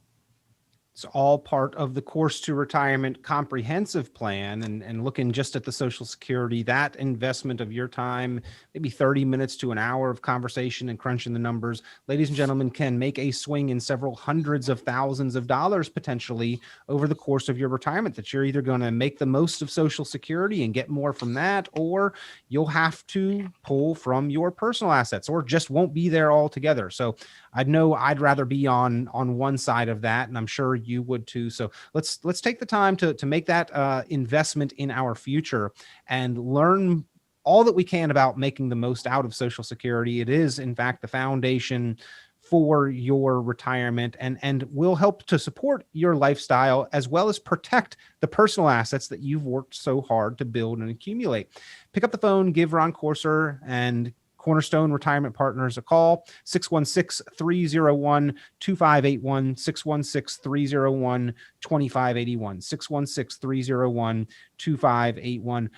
It's all part of the Course to Retirement comprehensive plan, and looking just at the Social Security, that investment of your time, maybe 30 minutes to an hour of conversation and crunching the numbers, ladies and gentlemen, can make a swing in several hundreds of thousands of dollars potentially over the course of your retirement, that you're either going to make the most of Social Security and get more from that, or you'll have to pull from your personal assets, or just won't be there altogether. So I know I'd rather be on one side of that, and I'm sure you would too. So let's take the time to make that investment in our future and learn all that we can about making the most out of Social Security. It is, in fact, the foundation for your retirement, and will help to support your lifestyle as well as protect the personal assets that you've worked so hard to build and accumulate. Pick up the phone, give Ron Courser and Cornerstone Retirement Partners a call, 616-301-2581, 616-301-2581, 616-301-2581.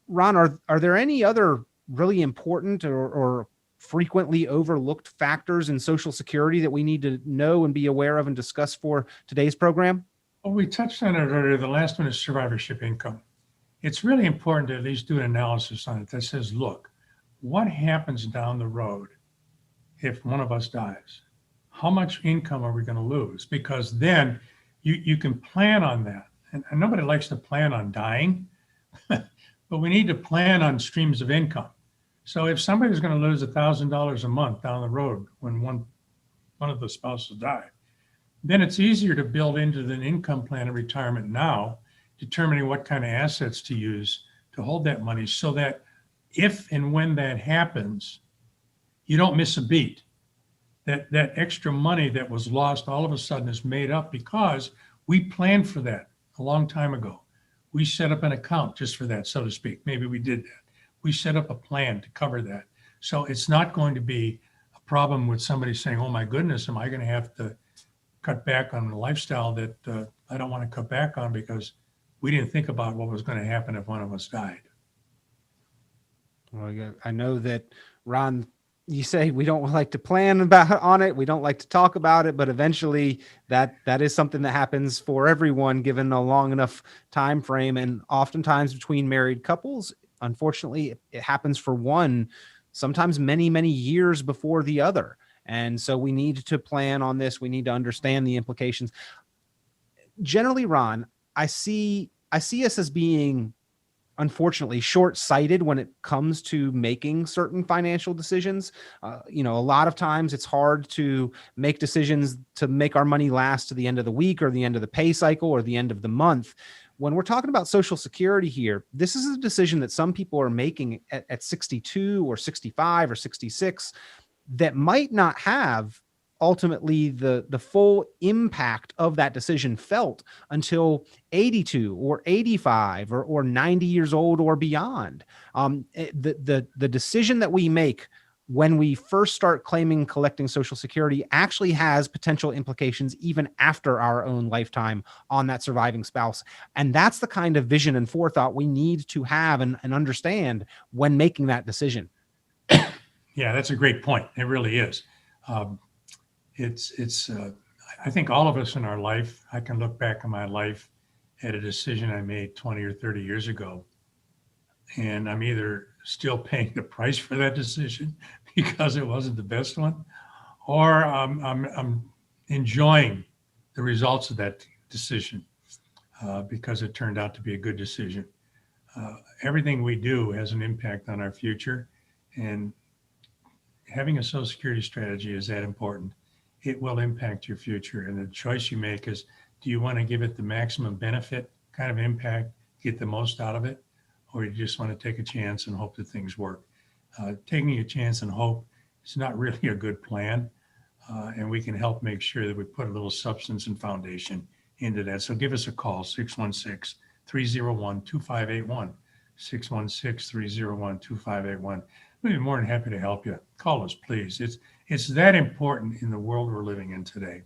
Ron, are there any other really important or frequently overlooked factors in Social Security that we need to know and be aware of and discuss for today's program? Well, we touched on it earlier. The last one is survivorship income. It's really important to at least do an analysis on it that says, look, what happens down the road if one of us dies? How much income are we going to lose? Because then you can plan on that. And nobody likes to plan on dying, but we need to plan on streams of income. So if somebody's going to lose $1,000 a month down the road when one of the spouses died, then it's easier to build into the income plan of retirement now, determining what kind of assets to use to hold that money, so that if and when that happens, you don't miss a beat. That extra money that was lost all of a sudden is made up because we planned for that a long time ago. We set up an account just for that, so to speak. Maybe we did that. We set up a plan to cover that. So it's not going to be a problem with somebody saying, oh my goodness, am I going to have to cut back on the lifestyle that I don't want to cut back on because we didn't think about what was going to happen if one of us died. Well, I know that, Ron, you say we don't like to plan on it. We don't like to talk about it, but eventually that is something that happens for everyone given a long enough time frame. And oftentimes between married couples, unfortunately, it happens for one, sometimes many, many years before the other. And so we need to plan on this. We need to understand the implications. Generally, Ron, I see us as being, unfortunately, short-sighted when it comes to making certain financial decisions. A lot of times it's hard to make decisions to make our money last to the end of the week or the end of the pay cycle or the end of the month. When we're talking about Social Security here, this is a decision that some people are making at 62 or 65 or 66 that might not have ultimately the full impact of that decision felt until 82 or 85 or 90 years old or beyond. The decision that we make when we first start collecting Social Security actually has potential implications even after our own lifetime on that surviving spouse. And that's the kind of vision and forethought we need to have and understand when making that decision. Yeah, that's a great point. It really is. I think all of us in our life, I can look back on my life at a decision I made 20 or 30 years ago, and I'm either still paying the price for that decision because it wasn't the best one, or I'm enjoying the results of that decision because it turned out to be a good decision. Everything we do has an impact on our future, and having a Social Security strategy is that important. It will impact your future. And the choice you make is, do you want to give it the maximum benefit kind of impact, get the most out of it, or you just want to take a chance and hope that things work? Taking a chance and hope is not really a good plan. And we can help make sure that we put a little substance and foundation into that. So give us a call, 616-301-2581, 616-301-2581. We'd be more than happy to help you. Call us, please. It's that important in the world we're living in today.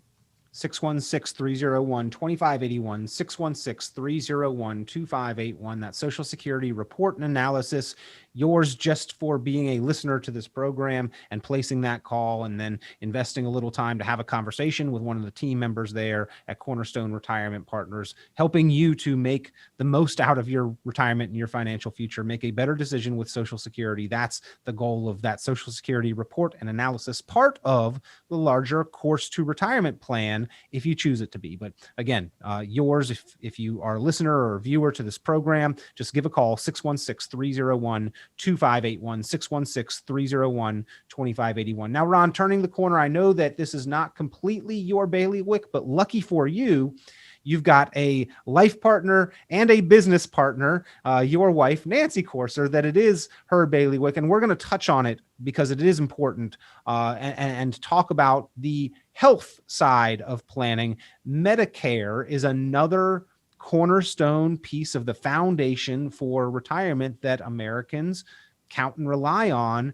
616-301-2581, 616-301-2581. That Social Security report and analysis yours just for being a listener to this program and placing that call, and then investing a little time to have a conversation with one of the team members there at Cornerstone Retirement Partners, helping you to make the most out of your retirement and your financial future, make a better decision with Social Security. That's the goal of that Social Security report and analysis, part of the larger Course to Retirement plan, if you choose it to be. But again, yours, if you are a listener or a viewer to this program, just give a call, 616-301-2581, 616-301-2581. Now, Ron, turning the corner, I know that this is not completely your bailiwick, but lucky for you, you've got a life partner and a business partner, your wife, Nancy Courser, that it is her bailiwick. And we're going to touch on it because it is important, and talk about the health side of planning. Medicare is another cornerstone piece of the foundation for retirement that Americans count and rely on.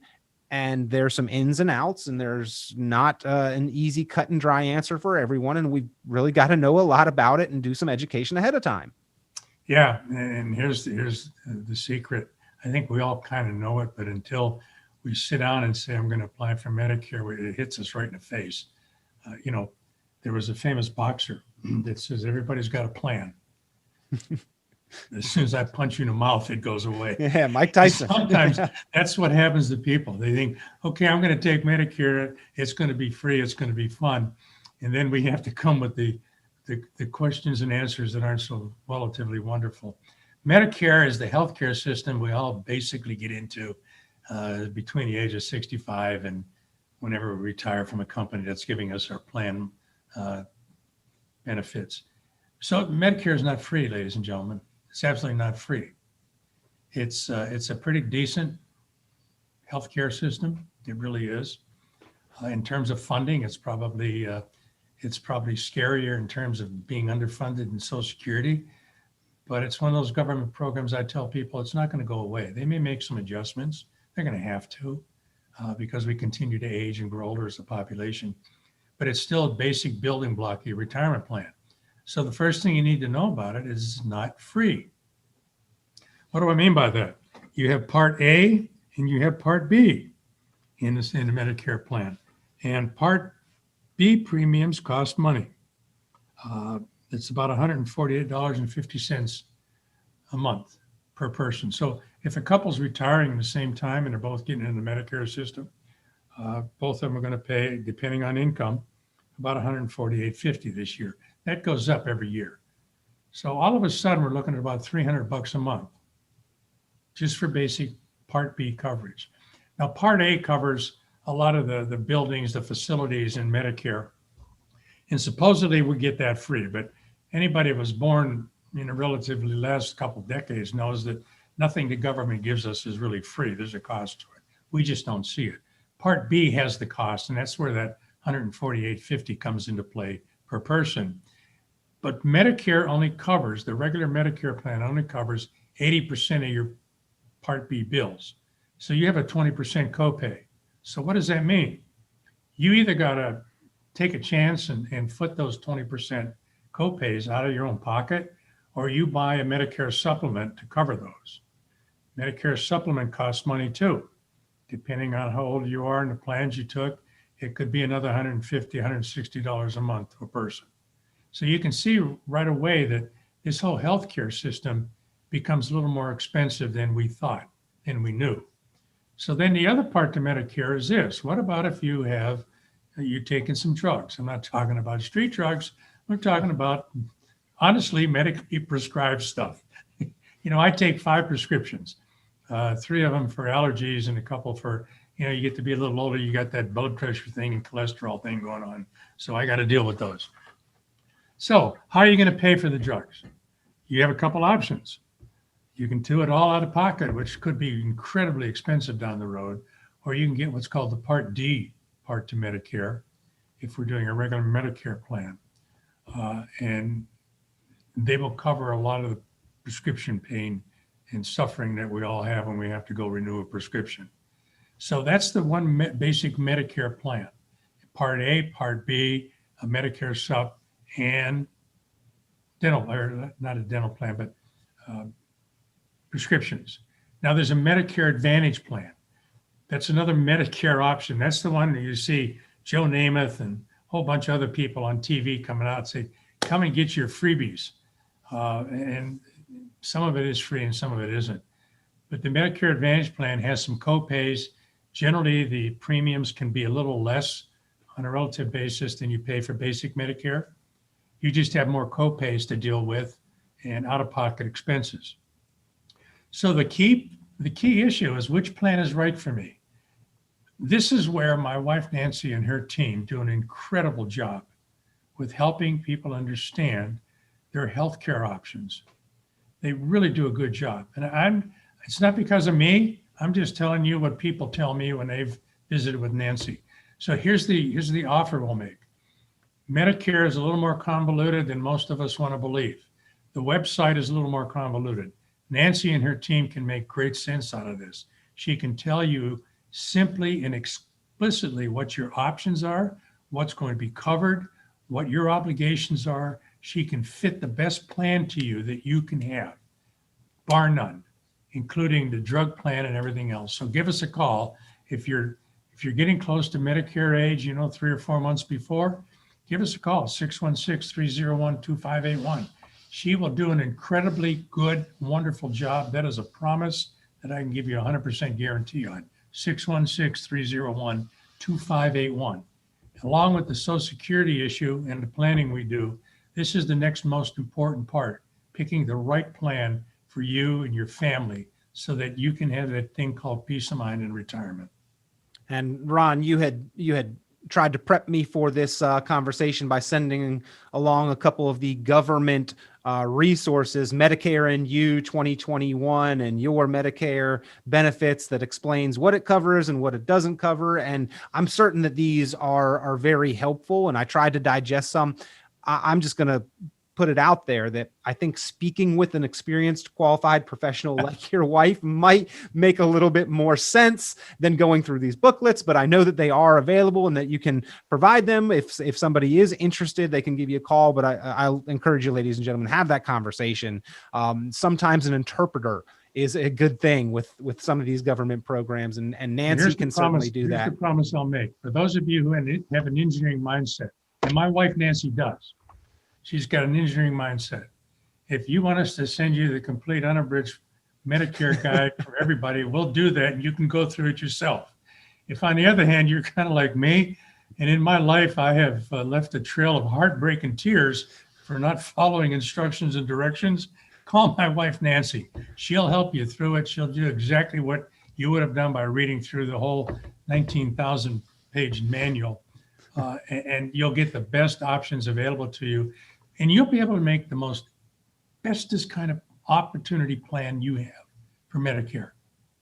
And there's some ins and outs, and there's not an easy cut and dry answer for everyone. And we've really got to know a lot about it and do some education ahead of time. Yeah. And here's the secret. I think we all kind of know it, but until we sit down and say, I'm going to apply for Medicare, it hits us right in the face. There was a famous boxer that says, everybody's got a plan. As soon as I punch you in the mouth, it goes away. Yeah, Mike Tyson. Sometimes that's what happens to people. They think, okay, I'm going to take Medicare. It's going to be free. It's going to be fun. And then we have to come with the questions and answers that aren't so relatively wonderful. Medicare is the healthcare system we all basically get into between the age of 65 and whenever we retire from a company that's giving us our plan benefits. So Medicare is not free, ladies and gentlemen. It's absolutely not free. It's a pretty decent healthcare system. It really is. In terms of funding, it's probably scarier in terms of being underfunded in Social Security. But it's one of those government programs I tell people it's not going to go away. They may make some adjustments. They're going to have to because we continue to age and grow older as a population. But it's still a basic building block of your retirement plan. So the first thing you need to know about it is it's not free. What do I mean by that? You have Part A and you have Part B in the Medicare plan. And Part B premiums cost money. It's about $148.50 a month per person. So if a couple's retiring at the same time and they're both getting in the Medicare system, both of them are going to pay, depending on income, about $148.50 this year. That goes up every year. So all of a sudden, we're looking at about $300 a month just for basic Part B coverage. Now, Part A covers a lot of the buildings, the facilities in Medicare. And supposedly we get that free. But anybody who was born in the relatively last couple of decades knows that nothing the government gives us is really free. There's a cost to it. We just don't see it. Part B has the cost, and that's where that $148.50 comes into play per person. But Medicare only covers, the regular Medicare plan only covers 80% of your Part B bills. So you have a 20% copay. So what does that mean? You either got to take a chance and foot those 20% copays out of your own pocket, or you buy a Medicare supplement to cover those. Medicare supplement costs money too. Depending on how old you are and the plans you took, it could be another $150, $160 a month per person. So you can see right away that this whole healthcare system becomes a little more expensive than we thought and we knew. So then the other part to Medicare is this. What about if you're taking some drugs? I'm not talking about street drugs. I'm talking about, honestly, medically prescribed stuff. I take 5 prescriptions, 3 of them for allergies and a couple for, you get to be a little older, you got that blood pressure thing and cholesterol thing going on. So I got to deal with those. So how are you going to pay for the drugs? You have a couple options. You can do it all out of pocket, which could be incredibly expensive down the road, or you can get what's called the Part D part to Medicare if we're doing a regular Medicare plan. And they will cover a lot of the prescription pain and suffering that we all have when we have to go renew a prescription. So that's the one basic Medicare plan. Part A, Part B, a Medicare sup, and dental, or not a dental plan, but prescriptions. Now there's a Medicare Advantage plan. That's another Medicare option. That's the one that you see Joe Namath and a whole bunch of other people on TV coming out and say, come and get your freebies. And some of it is free and some of it isn't. But the Medicare Advantage plan has some co-pays. Generally, the premiums can be a little less on a relative basis than you pay for basic Medicare. You just have more co-pays to deal with and out-of-pocket expenses. So the key issue is which plan is right for me. This is where my wife Nancy and her team do an incredible job with helping people understand their healthcare options. They really do a good job. And it's not because of me. I'm just telling you what people tell me when they've visited with Nancy. So here's the offer we'll make. Medicare is a little more convoluted than most of us want to believe. The website is a little more convoluted. Nancy and her team can make great sense out of this. She can tell you simply and explicitly what your options are, what's going to be covered, what your obligations are. She can fit the best plan to you that you can have, bar none, including the drug plan and everything else. So give us a call. If you're getting close to Medicare age, 3 or 4 months before, give us a call, 616-301-2581. She will do an incredibly good, wonderful job. That is a promise that I can give you a 100% guarantee on. 616-301-2581. Along with the Social Security issue and the planning we do, this is the next most important part, picking the right plan for you and your family so that you can have that thing called peace of mind in retirement. And Ron, you had tried to prep me for this conversation by sending along a couple of the government resources, Medicare and You 2021 and Your Medicare Benefits, that explains what it covers and what it doesn't cover. And I'm certain that these are very helpful, and I tried to digest some. I'm just going to put it out there that I think speaking with an experienced, qualified professional like your wife might make a little bit more sense than going through these booklets, but I know that they are available and that you can provide them. If somebody is interested, they can give you a call, but I'll encourage you, ladies and gentlemen, have that conversation. Sometimes an interpreter is a good thing with some of these government programs, and Nancy can certainly do that. Here's the promise I'll make. For those of you who have an engineering mindset, and my wife Nancy does, she's got an engineering mindset. If you want us to send you the complete unabridged Medicare guide for everybody, we'll do that, and you can go through it yourself. If on the other hand, you're kind of like me, and in my life, I have left a trail of heartbreak and tears for not following instructions and directions, call my wife, Nancy. She'll help you through it. She'll do exactly what you would have done by reading through the whole 19,000-page manual, and you'll get the best options available to you. And you'll be able to make the bestest kind of opportunity plan you have for Medicare.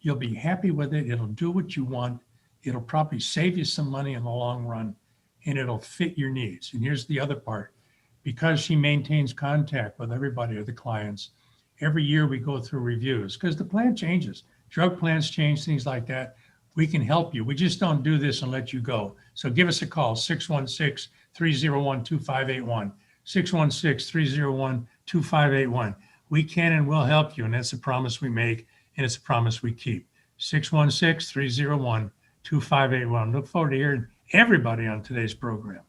You'll be happy with it. It'll do what you want. It'll probably save you some money in the long run, and it'll fit your needs. And here's the other part. Because she maintains contact with everybody or the clients, every year we go through reviews because the plan changes. Drug plans change, things like that. We can help you. We just don't do this and let you go. So give us a call, 616-301-2581. 616-301-2581. We can and will help you, and that's a promise we make, and it's a promise we keep. 616-301-2581. Look forward to hearing everybody on today's program.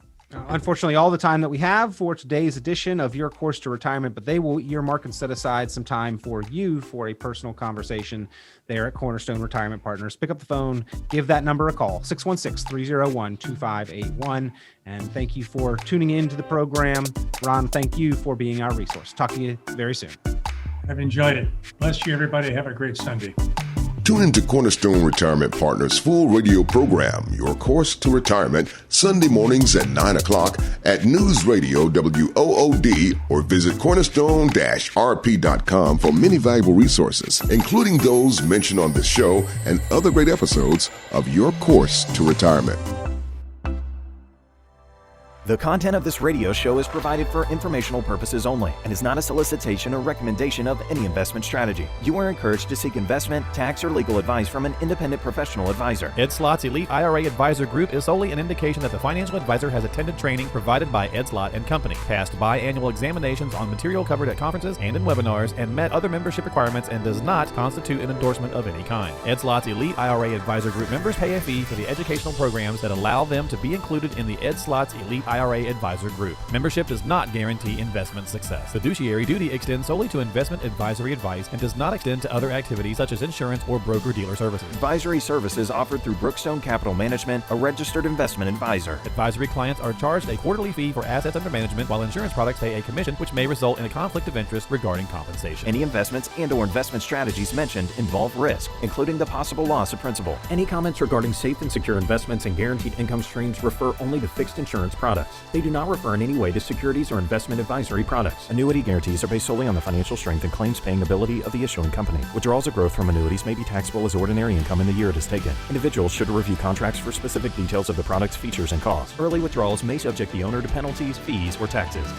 Unfortunately, all the time that we have for today's edition of Your Course to Retirement, but they will earmark and set aside some time for you for a personal conversation there at Cornerstone Retirement Partners. Pick up the phone, give that number a call, 616-301-2581. And thank you for tuning in to the program. Ron, thank you for being our resource. Talk to you very soon. I've enjoyed it. Bless you, everybody. Have a great Sunday. Tune into Cornerstone Retirement Partners' full radio program, Your Course to Retirement, Sunday mornings at 9 o'clock at News Radio WOOD, or visit cornerstone-rp.com for many valuable resources, including those mentioned on this show and other great episodes of Your Course to Retirement. The content of this radio show is provided for informational purposes only and is not a solicitation or recommendation of any investment strategy. You are encouraged to seek investment, tax, or legal advice from an independent professional advisor. Ed Slott's Elite IRA Advisor Group is solely an indication that the financial advisor has attended training provided by Ed Slott and Company, passed biannual examinations on material covered at conferences and in webinars, and met other membership requirements, and does not constitute an endorsement of any kind. Ed Slott's Elite IRA Advisor Group members pay a fee for the educational programs that allow them to be included in the Ed Slott's Elite IRA Advisor Group. Membership does not guarantee investment success. Fiduciary duty extends solely to investment advisory advice and does not extend to other activities such as insurance or broker-dealer services. Advisory services offered through Brookstone Capital Management, a registered investment advisor. Advisory clients are charged a quarterly fee for assets under management, while insurance products pay a commission, which may result in a conflict of interest regarding compensation. Any investments and/or investment strategies mentioned involve risk, including the possible loss of principal. Any comments regarding safe and secure investments and guaranteed income streams refer only to fixed insurance products. They do not refer in any way to securities or investment advisory products. Annuity guarantees are based solely on the financial strength and claims-paying ability of the issuing company. Withdrawals of growth from annuities may be taxable as ordinary income in the year it is taken. Individuals should review contracts for specific details of the product's features and costs. Early withdrawals may subject the owner to penalties, fees, or taxes.